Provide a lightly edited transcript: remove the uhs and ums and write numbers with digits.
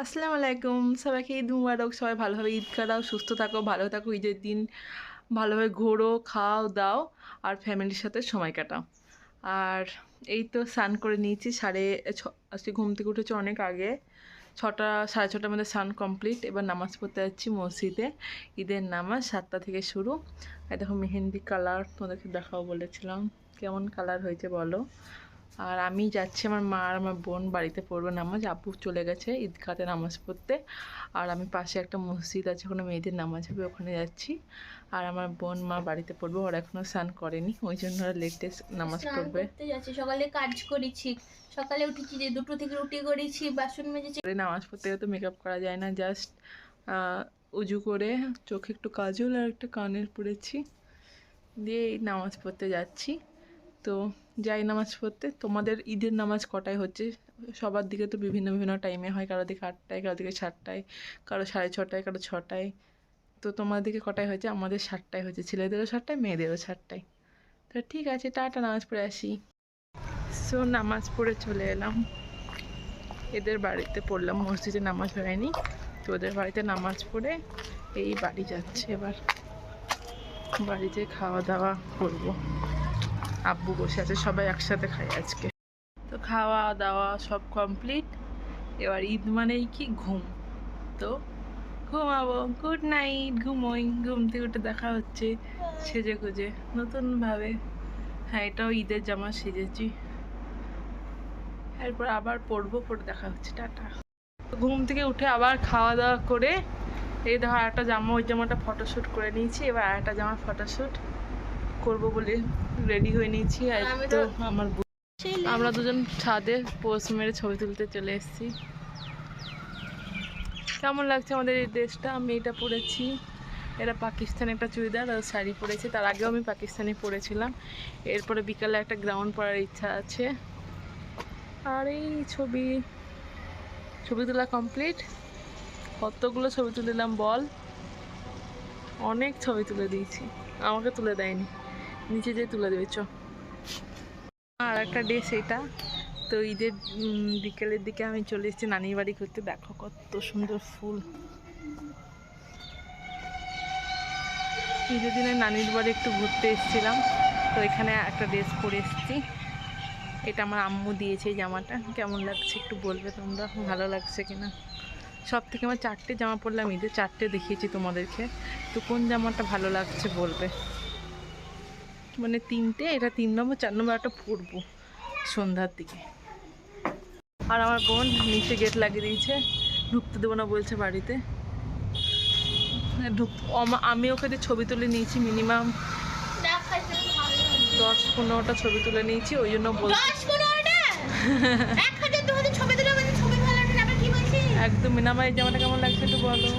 আসসালামু আলাইকুম, সবাইকে ঈদ মুবারক। সবাই ভালোভাবে ঈদ কাটাও, সুস্থ থাকো, ভালো থাকো। ঈদের দিন ভালোভাবে ঘোরো, খাও দাও আর ফ্যামিলির সাথে সময় কাটাও। আর এই তো স্নান করে নিয়েছি আজকে ঘুম থেকে উঠেছি অনেক আগে, 6টা 6:30টার মধ্যে স্নান কমপ্লিট। এবার নামাজ পড়তে যাচ্ছি মসজিদে, ঈদের নামাজ 7টা থেকে শুরু। আর দেখো মেহেন্দি কালার তোমাদেরকে দেখাও বলেছিলাম, কেমন কালার হয়েছে বলো। আর আমি যাচ্ছি, আমার মা আর আমার বোন বাড়িতে পড়বে নামাজ, আব্বু চলে গেছে ঈদগাতে নামাজ পড়তে। আর আমি পাশে একটা মসজিদ আছে, ওখানে মেয়েদের নামাজ হবে, ওখানে যাচ্ছি। আর আমার বোন মা বাড়িতে পড়বে, ওরা এখনো স্নান করেনি, ওই জন্য ওরা লেটেস্ট নামাজ পড়বে। যাচ্ছি, সকালে কাজ করেছি, সকালে উঠেছি, যে 2টো থেকে রুটি করেছি, বাসন মেজেছি। নামাজ পড়তে গেলে তো মেকআপ করা যায় না, জাস্ট উজু করে চোখে একটু কাজল আর একটা কানের পরেছি, দিয়ে নামাজ পড়তে যাচ্ছি। তো যাই নামাজ পড়তে। তোমাদের ঈদের নামাজ কটায় হচ্ছে? সবার দিকে তো বিভিন্ন বিভিন্ন টাইমে হয়, কারো দিকে 8টায়, কারো দিকে 7টায়, কারো 6:30টায়, কারো 6টায়। তো তোমাদের দিকে কটায় হয়েছে? আমাদের 7টায় হয়েছে, ছেলেদেরও 7টায়, মেয়েদেরও 7টায়। তো ঠিক আছে, টাটা, নামাজ পড়ে আসি। সো নামাজ পড়ে চলে এলাম, এদের বাড়িতে পড়লাম, মসজিদে নামাজ হয়নি তো ওদের বাড়িতে নামাজ পড়ে এই বাড়ি যাচ্ছে। এবার বাড়িতে খাওয়া দাওয়া করবো, আব্বু বসে আছে, সবাই একসাথে খাই আজকে। তো খাওয়া দাওয়া সব কমপ্লিট। এবার ঈদ মানেই কি ঘুম, তো ঘুমাবো। গুড নাইট, ঘুমোই। ঘুম থেকে উঠে দেখা হচ্ছে সেজে গুজে নতুনভাবে। হ্যাঁ, এটাও ঈদের জামা সেজেছি। এরপর আবার পরবো, পরে দেখা হচ্ছে, টাটা। ঘুম থেকে উঠে আবার খাওয়া দাওয়া করে এই দেখো একটা জামা, ওই জামাটা ফটোশ্যুট করে নিয়েছি। এবার আর একটা জামা ফটোশ্যুট করবো বলে রেডি হয়ে নিয়েছি। আর তো আমরা দুজন ছাদে পোস্ট মেরে ছবি তুলতে চলে এসেছি। কেমন লাগছে আমাদের এই ড্রেসটা? আমি এটা পরেছি, এটা পাকিস্তানি একটা চুড়িদার আর শাড়ি পরেছি। তার আগেও আমি পাকিস্তানি পরেছিলাম। এরপরে বিকালে একটা গ্রাউন্ড পরার ইচ্ছা আছে। আর এই ছবি তোলা কমপ্লিট। কতগুলো ছবি তুলিলাম বল? অনেক ছবি তুলে দিয়েছি, আমাকে তুলে দেয়নি, নিচে যেয়ে তুলে দিয়েছ। আর একটা ড্রেস এটা। তো ঈদের বিকেলের দিকে আমি চলে এসেছি নানির বাড়ি ঘুরতে। দেখো কত সুন্দর ফুল। ঈদের দিনে নানির বাড়ি একটু ঘুরতে এসেছিলাম, তো এখানে একটা ড্রেস পরে এসেছি। এটা আমার আম্মু দিয়েছে এই জামাটা। কেমন লাগছে একটু বলবে তোমরা, ভালো লাগছে কিনা। সব থেকে আমার 4টে জামা পরলাম ঈদে, 4টে দেখিয়েছি তোমাদেরকে। তো কোন জামাটা ভালো লাগছে বলবে। মানে 3টে, এটা 3 নম্বর, 4 নম্বর একটা পরবো সন্ধ্যার দিকে। আর আমার বোন নিচে গেট লাগিয়ে দিয়েছে, ঢুকতে দেবো না বলছে বাড়িতে। আমি ওকে দিয়ে ছবি তুলে নিয়েছি, মিনিমাম 10-15টা ছবি তুলে নিয়েছি, ওই জন্য বলছি। একদম মিনামা, এই জামাটা কেমন লাগছে একটু বলো।